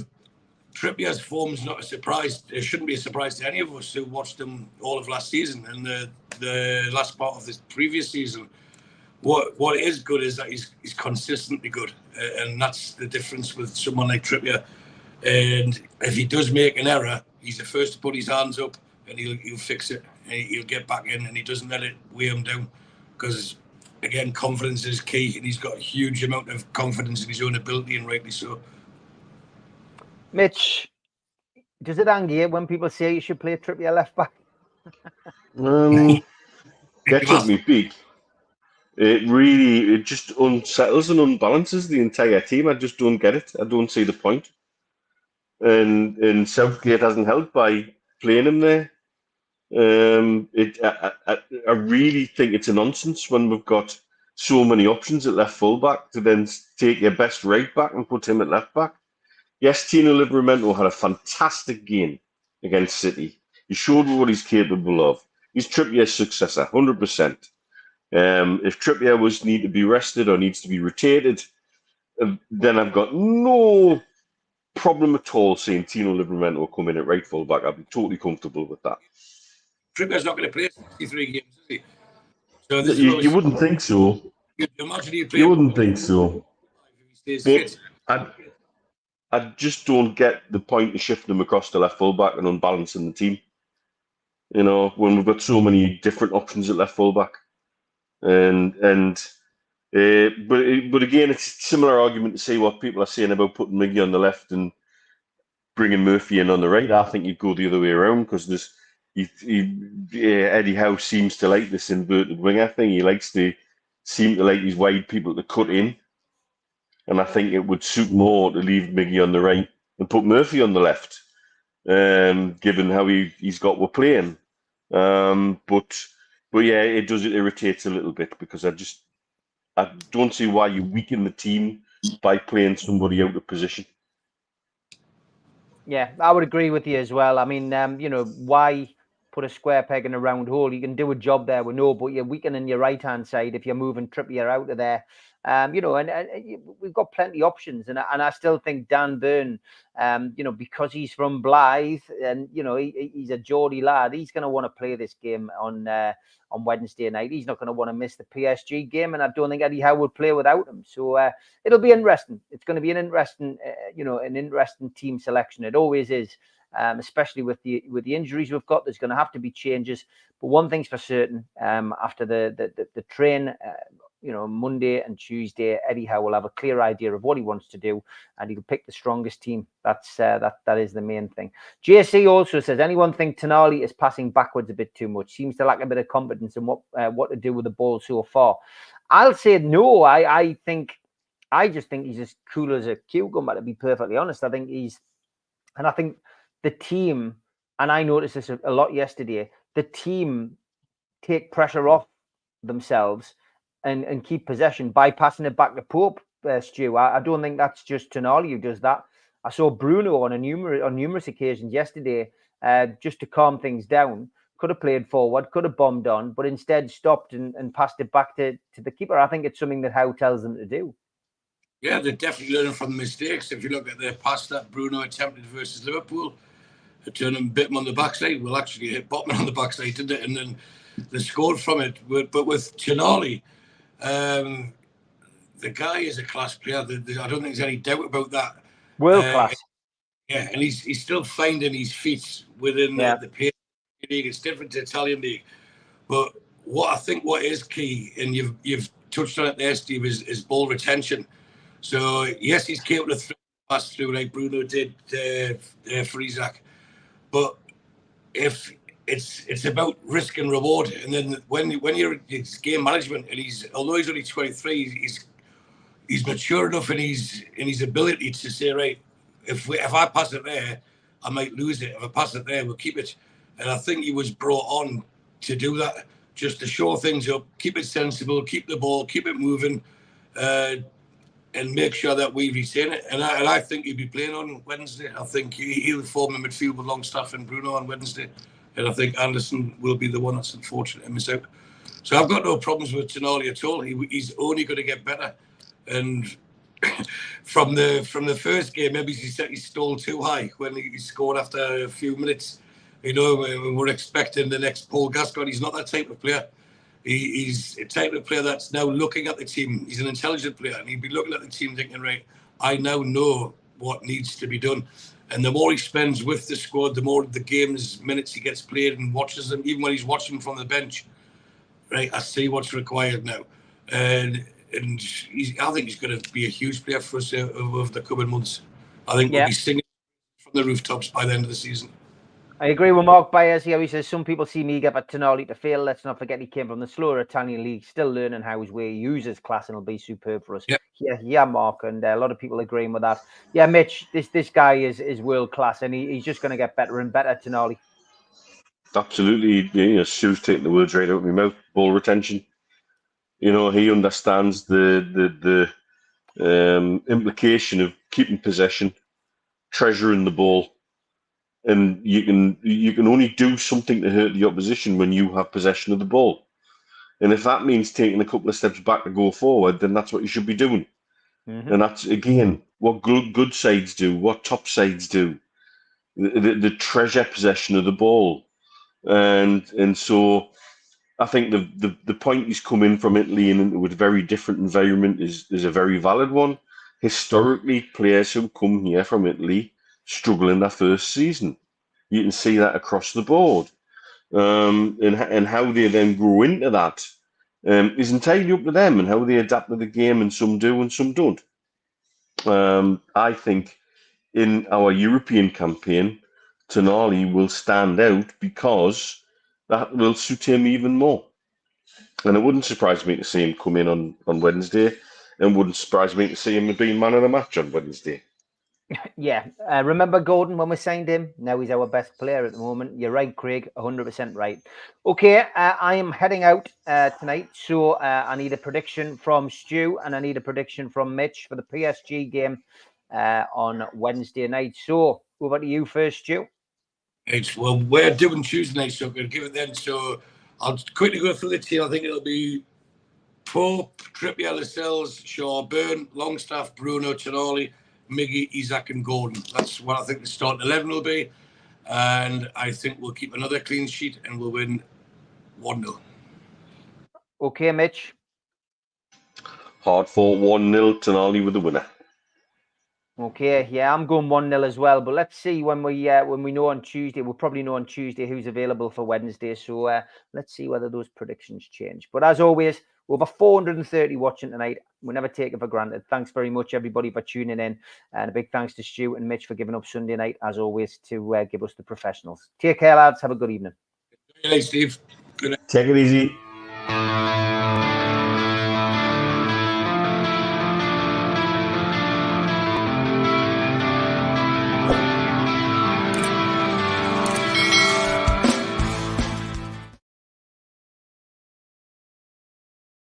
Trippier's form's not a surprise. It shouldn't be a surprise to any of us who watched him all of last season and the last part of this previous season. What is good is that he's consistently good, and that's the difference with someone like Trippier. And if he does make an error, he's the first to put his hands up and he'll fix it. And he'll get back in, and he doesn't let it weigh him down because, again, confidence is key, and he's got a huge amount of confidence in his own ability, and rightly so. Mitch, does it anger you when people say you should play Trippier left back? Gets up me big. It just unsettles and unbalances the entire team. I just don't get it. I don't see the point. And Southgate hasn't helped by playing him there. I really think it's a nonsense when we've got so many options at left full back to then take your best right back and put him at left back. Yes, Tino Livramento had a fantastic game against City. He showed what he's capable of. He's Trippier's successor, 100%. If Trippier need to be rested or needs to be rotated, then I've got no problem at all seeing Tino Livramento come in at right full back. I'd be totally comfortable with that. Trippier's not going to play 63 games, is he? So You wouldn't think so. Imagine you play. You wouldn't think so. If he stays fit. I just don't get the point of shifting him across to left full back and unbalancing the team. You know, when we've got so many different options at left full back, but again, it's a similar argument to say what people are saying about putting Miggy on the left and bringing Murphy in on the right. I think you'd go the other way around because Eddie Howe seems to like this inverted winger thing. He seem to like these wide people to cut in. And I think it would suit more to leave Miggy on the right and put Murphy on the left, given how he's got we're playing. But yeah, it irritates a little bit because I don't see why you weaken the team by playing somebody out of position. Yeah, I would agree with you as well. I mean, why put a square peg in a round hole? You can do a job there, we know, but you're weakening your right-hand side if you're moving Trippier out of there. And we've got plenty of options. And I still think Dan Burn, because he's from Blythe and, he's a Geordie lad, he's going to want to play this game on Wednesday night. He's not going to want to miss the PSG game. And I don't think Eddie Howe would play without him. So it'll be interesting. It's going to be an interesting team selection. It always is. Especially with the injuries we've got, there's going to have to be changes. But one thing's for certain: after the train, Monday and Tuesday, Eddie Howe will have a clear idea of what he wants to do, and he'll pick the strongest team. That is the main thing. JC also says, anyone think Tonali is passing backwards a bit too much? Seems to lack a bit of confidence in what to do with the ball so far. I'll say no. I just think he's as cool as a cucumber, to be perfectly honest. I think the team, and I noticed this a lot yesterday, the team take pressure off themselves and keep possession by passing it back to Pope, Stu. I don't think that's just Tonali who does that. I saw Bruno on numerous occasions yesterday, just to calm things down. Could have played forward, could have bombed on, but instead stopped and passed it back to the keeper. I think it's something that Howe tells them to do. Yeah, they're definitely learning from the mistakes. If you look at their pass that Bruno attempted versus Liverpool, it turned him, bit him on the backside. Well, actually, hit Botman on the backside, didn't it? And then they scored from it. But with Tonali, the guy is a class player. I don't think there's any doubt about that. World class. Yeah, and he's still finding his feet within the pace league. It's different to Italian league. But what is key, and you've touched on it there, Steve, is ball retention. So yes, he's capable of pass through like Bruno did for Isaac. But if it's about risk and reward, and then when it's game management, and although he's only 23, he's mature enough in his ability to say, right, if I pass it there, I might lose it. If I pass it there, we'll keep it. And I think he was brought on to do that, just to show things up, keep it sensible, keep the ball, keep it moving, and make sure that we retain it. And I think he'll be playing on Wednesday. I think he'll form a midfield with Longstaff and Bruno on Wednesday. And I think Anderson will be the one that's unfortunate to miss out. So I've got no problems with Tonali at all. He's only going to get better. And from the first game, maybe he stole too high when he scored after a few minutes. We're expecting the next Paul Gascoigne. He's not that type of player. He's a type of player that's now looking at the team. He's an intelligent player, and he'd be looking at the team thinking, right, I now know what needs to be done. And the more he spends with the squad, the more the game's minutes he gets played and watches them, even when he's watching from the bench, right, I see what's required now. And I think he's going to be a huge player for us over the coming months. I think we'll be singing from the rooftops by the end of the season. I agree with Mark Byers here. He says some people see me get Tonali to fail. Let's not forget he came from the slower Italian league, still learning how his way he uses class, and will be superb for us. Yeah, Mark, and a lot of people agreeing with that. Yeah, Mitch, this guy is world class, and he's just going to get better and better, Tonali. Absolutely. Stu's taking the words right out of my mouth. Ball retention. He understands the implication of keeping possession, treasuring the ball, and you can only do something to hurt the opposition when you have possession of the ball. And if that means taking a couple of steps back to go forward, then that's what you should be doing. Mm-hmm. And that's, again, what good sides do, what top sides do. The treasure possession of the ball. And so I think the point he's come in from Italy and into a very different environment is a very valid one. Historically, players who come here from Italy struggle in their first season. You can see that across the board. And how they then grow into that is entirely up to them and how they adapt to the game, and some do and some don't. I think in our European campaign, Tonali will stand out because that will suit him even more. And it wouldn't surprise me to see him come in on Wednesday, and wouldn't surprise me to see him being man of the match on Wednesday. Yeah. Remember Gordon when we signed him? Now he's our best player at the moment. You're right, Craig. 100% right. Okay, I am heading out tonight, so I need a prediction from Stu and I need a prediction from Mitch for the PSG game on Wednesday night. So over to you first, Stu. Well, we're doing Tuesday night, so I'm going to give it then. So I'll quickly go through the team. I think it'll be Pope, Trippier, Lascelles, Shaw, Burn, Longstaff, Bruno, Tonali, Miggy, Isaac and Gordon. That's what I think the starting 11 will be. And I think we'll keep another clean sheet and we'll win 1-0. Okay, Mitch. Hard fought 1-0, Tonali with the winner. Okay, yeah, I'm going 1-0 as well. But let's see when we know on Tuesday. We'll probably know on Tuesday who's available for Wednesday. So let's see whether those predictions change. But as always, over 430 watching tonight. We never take it for granted. Thanks very much, everybody, for tuning in. And a big thanks to Stu and Mitch for giving up Sunday night, as always, to give us the professionals. Take care, lads. Have a good evening. Good night, Steve. Good night. Take it easy.